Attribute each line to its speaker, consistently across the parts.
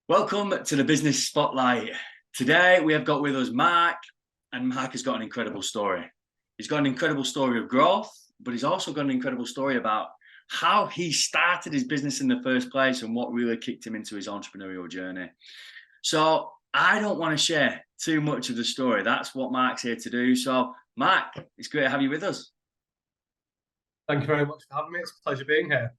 Speaker 1: Welcome to the Business Spotlight. Today we have got with us Marc, and Marc has got an incredible story. He's got an incredible story of growth, but he's also got an incredible story about how he started his business in the first place and what really kicked him into his entrepreneurial journey. So I don't want to share too much of the story. That's what Marc's here to do. So Marc, it's great to have you with us.
Speaker 2: Thank you very much for having me. It's a pleasure being here.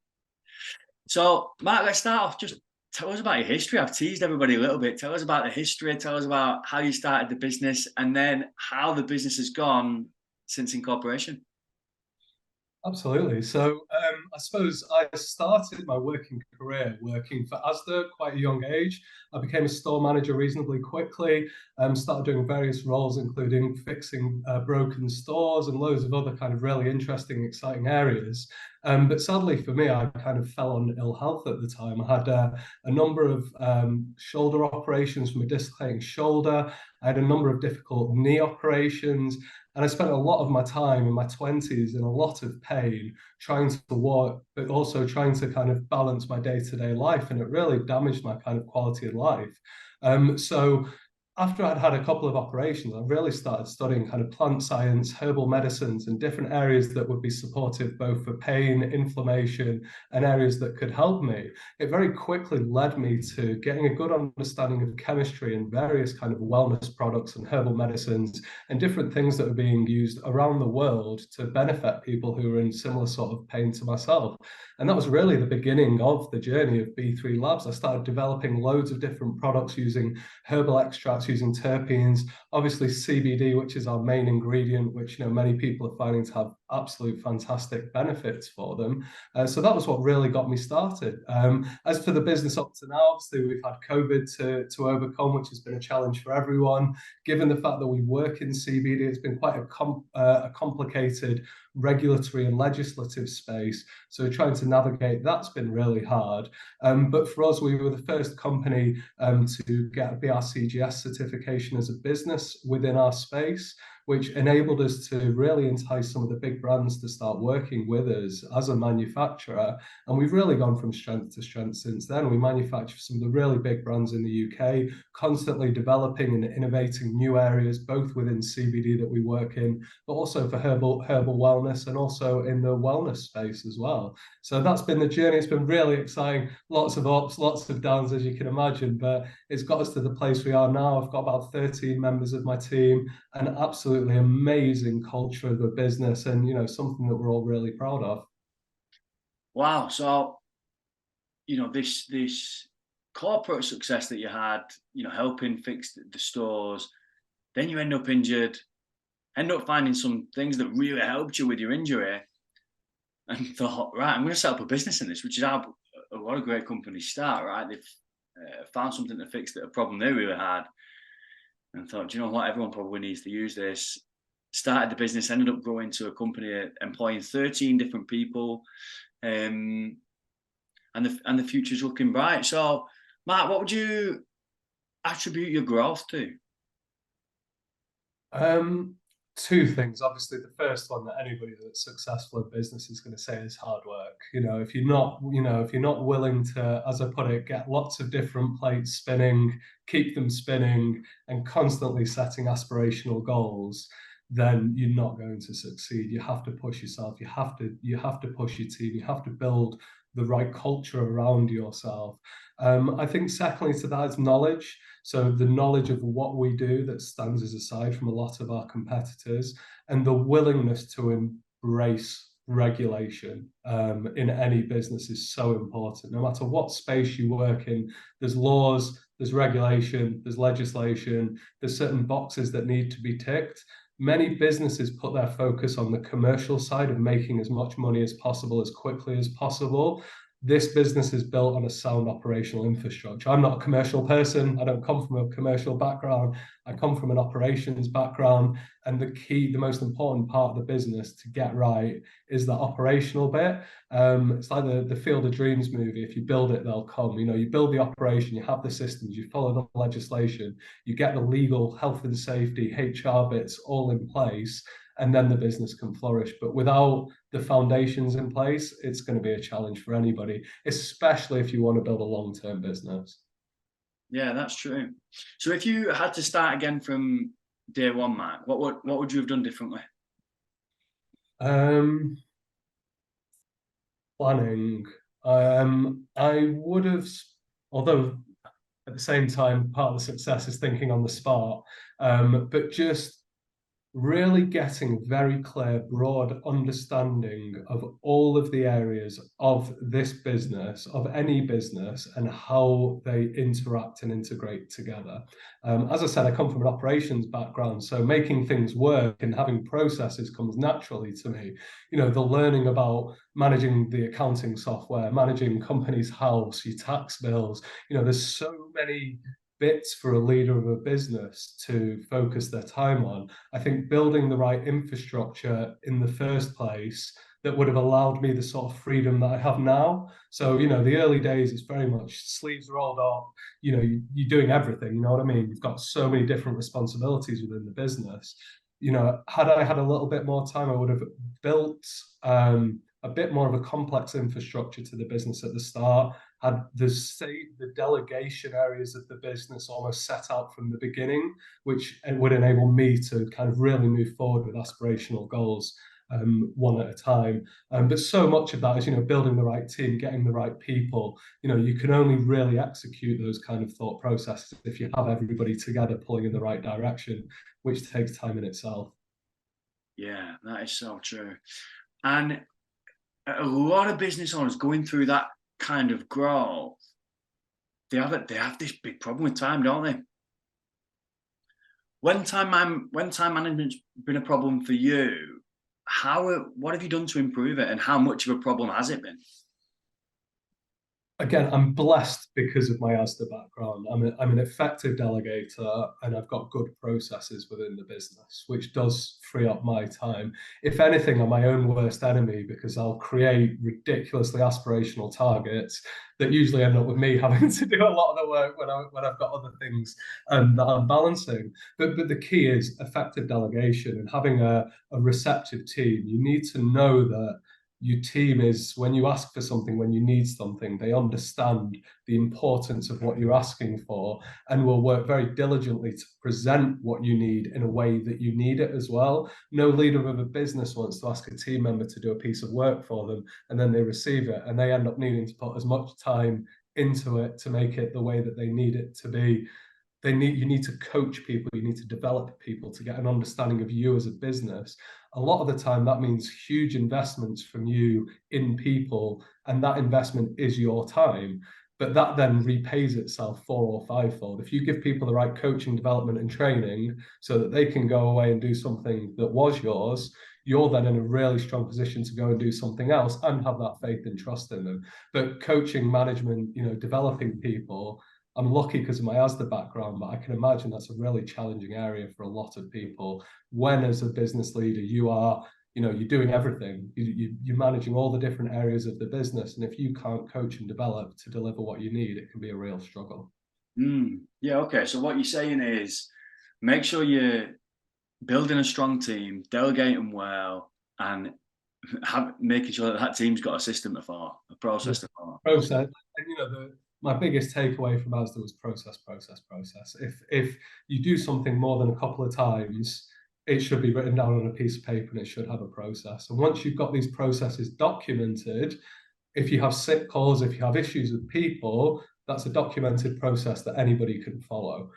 Speaker 1: So Marc, let's start off. Just tell us about your history. I've teased everybody a little bit. Tell us about the history. Tell us about how you started the business and then how the business has gone since incorporation.
Speaker 2: Absolutely. So I suppose I started my working career working for Asda at quite a young age. I became a store manager reasonably quickly, started doing various roles, including fixing broken stores and loads of other kind of really interesting, exciting areas. But sadly for me, I kind of fell on ill health at the time. I had a number of shoulder operations from a dislocating shoulder. I had a number of difficult knee operations. And I spent a lot of my time in my 20s in a lot of pain, trying to work, but also trying to kind of balance my day-to-day life. And it really damaged my kind of quality of life. So after I'd had a couple of operations, I really started studying kind of plant science, herbal medicines, and different areas that would be supportive both for pain, inflammation, and areas that could help me. It very quickly led me to getting a good understanding of chemistry and various kind of wellness products and herbal medicines and different things that are being used around the world to benefit people who are in similar sort of pain to myself. And that was really the beginning of the journey of B3 Labs. I started developing loads of different products using herbal extracts, using terpenes, obviously CBD, which is our main ingredient, which many people are finding to have absolute fantastic benefits for them. So that was what really got me started. As for the business up to now, obviously we've had COVID to overcome, which has been a challenge for everyone. Given the fact that we work in CBD, it's been quite a complicated regulatory and legislative space. So trying to navigate that's been really hard. But for us, we were the first company to get a BRCGS certification as a business within our space, which enabled us to really entice some of the big brands to start working with us as a manufacturer. And we've really gone from strength to strength since then. We manufacture some of the really big brands in the UK, constantly developing and innovating new areas, both within CBD that we work in, but also for herbal wellness and also in the wellness space as well. So that's been the journey. It's been really exciting. Lots of ups, lots of downs, as you can imagine, but it's got us to the place we are now. I've got about 13 members of my team, an absolutely amazing culture of the business, and something that we're all really proud of.
Speaker 1: Wow. So, this corporate success that you had, helping fix the stores, then you end up injured, end up finding some things that really helped you with your injury, and thought, right, I'm going to set up a business in this, which is how a lot of great companies start, right? They've found something to fix a problem they really had, and thought, do you know what, everyone probably needs to use this. Started the business, ended up growing to a company employing 13 different people, and the future's looking bright. So, Marc, what would you attribute your growth to?
Speaker 2: Um, Two things. Obviously, the first one that anybody that's successful in business is going to say is hard work. If you're not willing to, as I put it, get lots of different plates spinning, keep them spinning, and constantly setting aspirational goals, then you're not going to succeed. You have to push yourself. You have to push your team. You have to build the right culture around yourself. I think secondly to that is knowledge. So the knowledge of what we do that stands us aside from a lot of our competitors, and the willingness to embrace regulation in any business is so important. No matter what space you work in, there's laws, there's regulation, there's legislation, there's certain boxes that need to be ticked. Many businesses put their focus on the commercial side of making as much money as possible, as quickly as possible. This business is built on a sound operational infrastructure. I'm not a commercial person. I don't come from a commercial background. I come from an operations background. And the most important part of the business to get right is the operational bit. It's like the Field of Dreams movie. If you build it, they'll come. You build the operation, you have the systems, you follow the legislation, you get the legal, health and safety, HR bits all in place, and then the business can flourish. But without the foundations in place, it's going to be a challenge for anybody, especially if you want to build a long-term business.
Speaker 1: Yeah, that's true. So if you had to start again from day one, Mark, what would you have done differently?
Speaker 2: Um, Planning. I would have, although at the same time, part of the success is thinking on the spot, but just really getting very clear, broad understanding of all of the areas of this business, of any business, and how they interact and integrate together. As I said, I come from an operations background, so making things work and having processes comes naturally to me. You know, the learning about managing the accounting software, managing company's house, your tax bills. You know, there's so many bits for a leader of a business to focus their time on. I think building the right infrastructure in the first place that would have allowed me the sort of freedom that I have now. So, you know, the early days is very much sleeves rolled up, you know, you're doing everything, you know what I mean? You've got so many different responsibilities within the business. You know, had I had a little bit more time, I would have built a bit more of a complex infrastructure to the business at the start, had the delegation areas of the business almost set out from the beginning, which would enable me to kind of really move forward with aspirational goals one at a time. But so much of that is, you know, building the right team, getting the right people. You know, you can only really execute those kind of thought processes if you have everybody together pulling in the right direction, which takes time in itself.
Speaker 1: Yeah, that is so true. And a lot of business owners going through that kind of growth, they have this big problem with time, don't they? When time management's been a problem for you, what have you done to improve it, and how much of a problem has it been?
Speaker 2: Again, I'm blessed because of my ASDA background. I'm an effective delegator and I've got good processes within the business, which does free up my time. If anything, I'm my own worst enemy because I'll create ridiculously aspirational targets that usually end up with me having to do a lot of the work when I've got other things that I'm balancing. But the key is effective delegation and having a receptive team. You need to know that your team is, when you ask for something, when you need something, they understand the importance of what you're asking for and will work very diligently to present what you need in a way that you need it as well. No leader of a business wants to ask a team member to do a piece of work for them and then they receive it and they end up needing to put as much time into it to make it the way that they need it to be. You need to coach people, you need to develop people to get an understanding of you as a business. A lot of the time that means huge investments from you in people, and that investment is your time, but that then repays itself four or fivefold if you give people the right coaching, development and training so that they can go away and do something that was yours. You're then in a really strong position to go and do something else and have that faith and trust in them. But coaching, management, you know, developing people, I'm lucky because of my ASDA background, but I can imagine that's a really challenging area for a lot of people. When, as a business leader, you are, you know, you're doing everything. You're managing all the different areas of the business, and if you can't coach and develop to deliver what you need, it can be a real struggle.
Speaker 1: Yeah, okay. So what you're saying is make sure you're building a strong team, delegating well, and making sure that team's got a system to follow, a
Speaker 2: Yeah.
Speaker 1: process to follow.
Speaker 2: Process, and you know, my biggest takeaway from ASDA was process, process, process. If you do something more than a couple of times, it should be written down on a piece of paper and it should have a process. And once you've got these processes documented, if you have sick calls, if you have issues with people, that's a documented process that anybody can follow.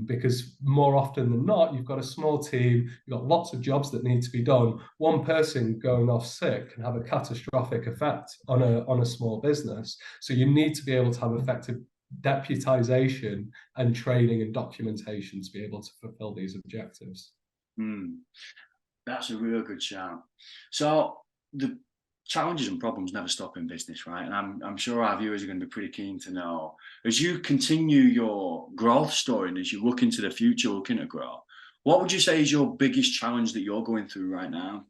Speaker 2: Because more often than not, you've got a small team, you've got lots of jobs that need to be done. One person going off sick can have a catastrophic effect on a small business. So you need to be able to have effective deputization and training and documentation to be able to fulfill these objectives.
Speaker 1: Mm, that's a real good shout. So the challenges and problems never stop in business, right? And I'm sure our viewers are going to be pretty keen to know, as you continue your growth story and as you look into the future, looking to grow, what would you say is your biggest challenge that you're going through right now?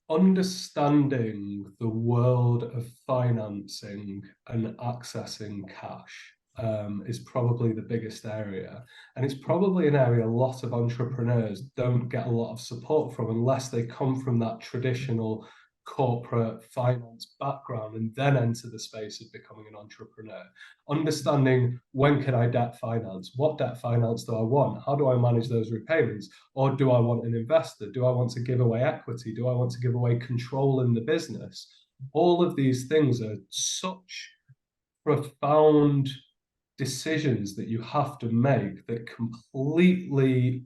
Speaker 2: Understanding the world of financing and accessing cash is probably the biggest area. And it's probably an area a lot of entrepreneurs don't get a lot of support from unless they come from that traditional corporate finance background and then enter the space of becoming an entrepreneur. Understanding, when can I debt finance? What debt finance do I want? How do I manage those repayments? Or do I want an investor? Do I want to give away equity? Do I want to give away control in the business? All of these things are such profound decisions that you have to make that completely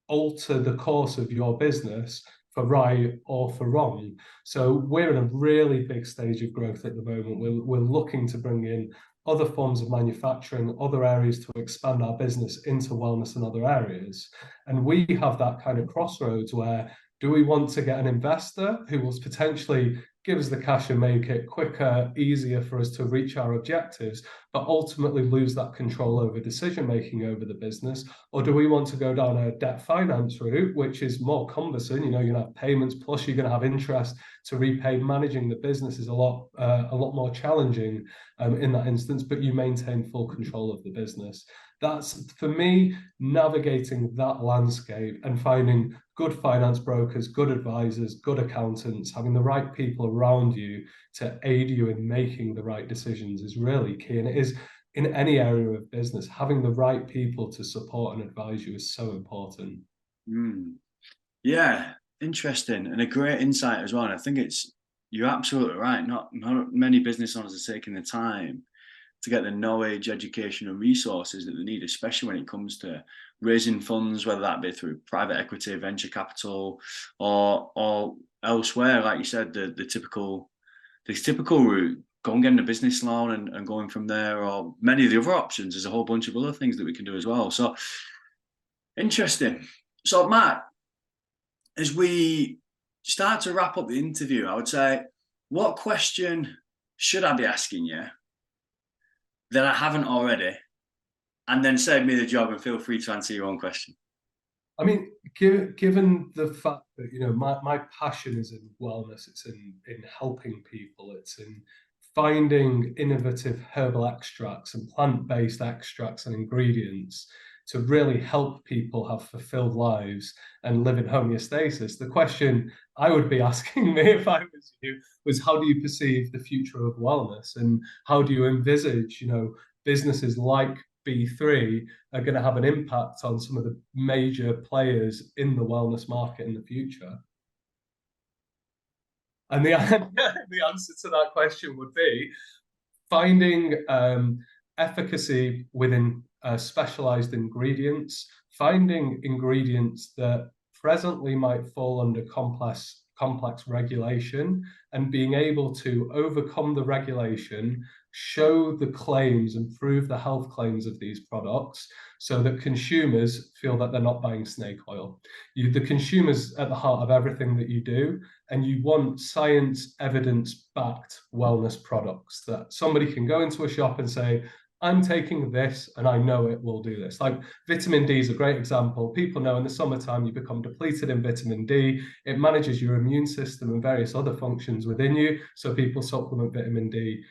Speaker 2: alter the course of your business for right or for wrong. So we're in a really big stage of growth at the moment. We're looking to bring in other forms of manufacturing, other areas to expand our business into wellness and other areas. And we have that kind of crossroads where, do we want to get an investor who will potentially give us the cash and make it quicker, easier for us to reach our objectives, but ultimately lose that control over decision making over the business? Or do we want to go down a debt finance route, which is more cumbersome? You're going to have payments, plus you're going to have interest to repay. Managing the business is a lot more challenging in that instance, but you maintain full control of the business. That's, for me, navigating that landscape and finding good finance brokers, good advisors, good accountants, having the right people around you to aid you in making the right decisions is really key. And it is in any area of business, having the right people to support and advise you is so important.
Speaker 1: Yeah, interesting, and a great insight as well. And I think you're absolutely right. Not many business owners are taking the time to get the knowledge, education, and resources that they need, especially when it comes to raising funds, whether that be through private equity, venture capital, or elsewhere. Like you said, the typical route, go and get a business loan and going from there, or many of the other options. There's a whole bunch of other things that we can do as well. So interesting. So Marc, as we start to wrap up the interview, I would say, what question should I be asking you that I haven't already? And then save me the job and feel free to answer your own question.
Speaker 2: I mean, given the fact that, my passion is in wellness, it's in helping people, it's in finding innovative herbal extracts and plant-based extracts and ingredients to really help people have fulfilled lives and live in homeostasis. The question I would be asking me if I was you was, how do you perceive the future of wellness, and how do you envisage, businesses like B3 are going to have an impact on some of the major players in the wellness market in the future? And the answer to that question would be finding efficacy within specialized ingredients, finding ingredients that presently might fall under complex regulation, and being able to overcome the regulation, show the claims and prove the health claims of these products so that consumers feel that they're not buying snake oil. The consumer's at the heart of everything that you do, and you want science evidence-backed wellness products that somebody can go into a shop and say, I'm taking this and I know it will do this. Like vitamin D is a great example. People know in the summertime you become depleted in vitamin D. It manages your immune system and various other functions within you. So people supplement vitamin D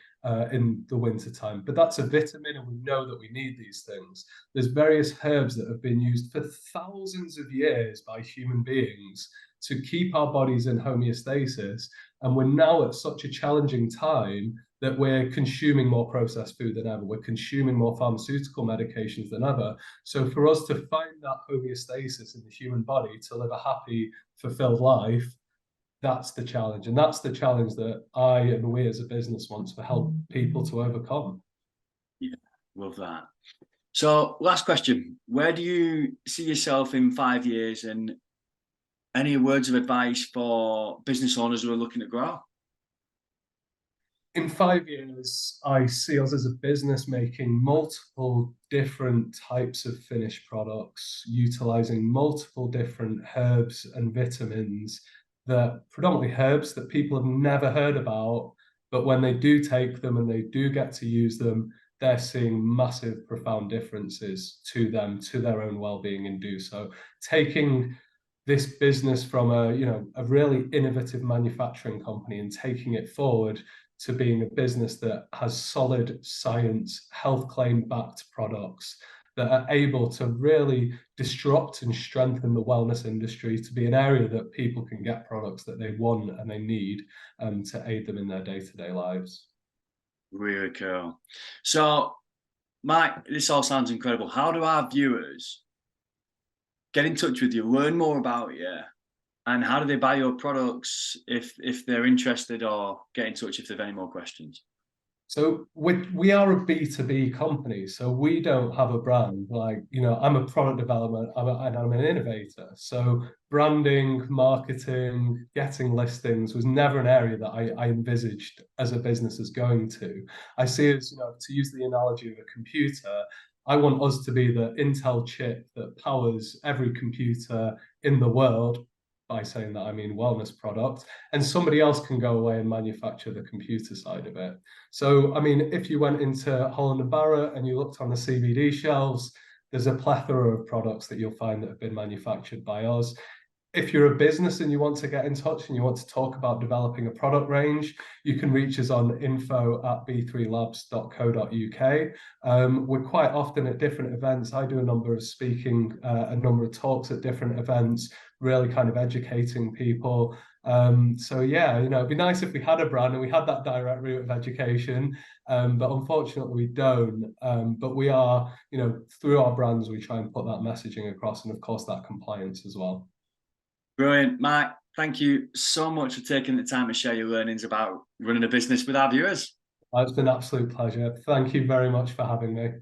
Speaker 2: in the winter time. But that's a vitamin, and we know that we need these things. There's various herbs that have been used for thousands of years by human beings to keep our bodies in homeostasis. And we're now at such a challenging time that we're consuming more processed food than ever. We're consuming more pharmaceutical medications than ever. So for us to find that homeostasis in the human body to live a happy, fulfilled life, that's the challenge. And that's the challenge that I and we as a business want to help people to overcome.
Speaker 1: Yeah, love that. So last question, where do you see yourself in 5 years, and any words of advice for business owners who are looking to grow?
Speaker 2: In 5 years, I see us as a business making multiple different types of finished products, utilizing multiple different herbs and vitamins, that predominantly herbs that people have never heard about, but when they do take them and they do get to use them, they're seeing massive, profound differences to them, to their own well-being, and do so. Taking this business from a really innovative manufacturing company and taking it forward to being a business that has solid science, health claim backed products that are able to really disrupt and strengthen the wellness industry to be an area that people can get products that they want and they need to aid them in their day-to-day lives.
Speaker 1: Really cool. So, Mike, this all sounds incredible. How do our viewers get in touch with you, learn more about you, and how do they buy your products if they're interested, or get in touch if they have any more questions?
Speaker 2: So we are a B2B company, so we don't have a brand. Like, I'm a product development, and I'm an innovator. So branding, marketing, getting listings was never an area that I envisaged as a business as going to. I see it as, to use the analogy of a computer, I want us to be the Intel chip that powers every computer in the world. By saying that, I mean wellness product, and somebody else can go away and manufacture the computer side of it. So, I mean, if you went into Holland and Barrett and you looked on the CBD shelves, there's a plethora of products that you'll find that have been manufactured by us. If you're a business and you want to get in touch and you want to talk about developing a product range, you can reach us on info@b3labs.co.uk. We're quite often at different events. I do a number of speaking, a number of talks at different events, really kind of educating people. So yeah, it'd be nice if we had a brand and we had that direct route of education, but unfortunately we don't. But we are, through our brands, we try and put that messaging across, and of course that compliance as well.
Speaker 1: Brilliant. Marc, thank you so much for taking the time to share your learnings about running a business with our viewers.
Speaker 2: It's been an absolute pleasure. Thank you very much for having me.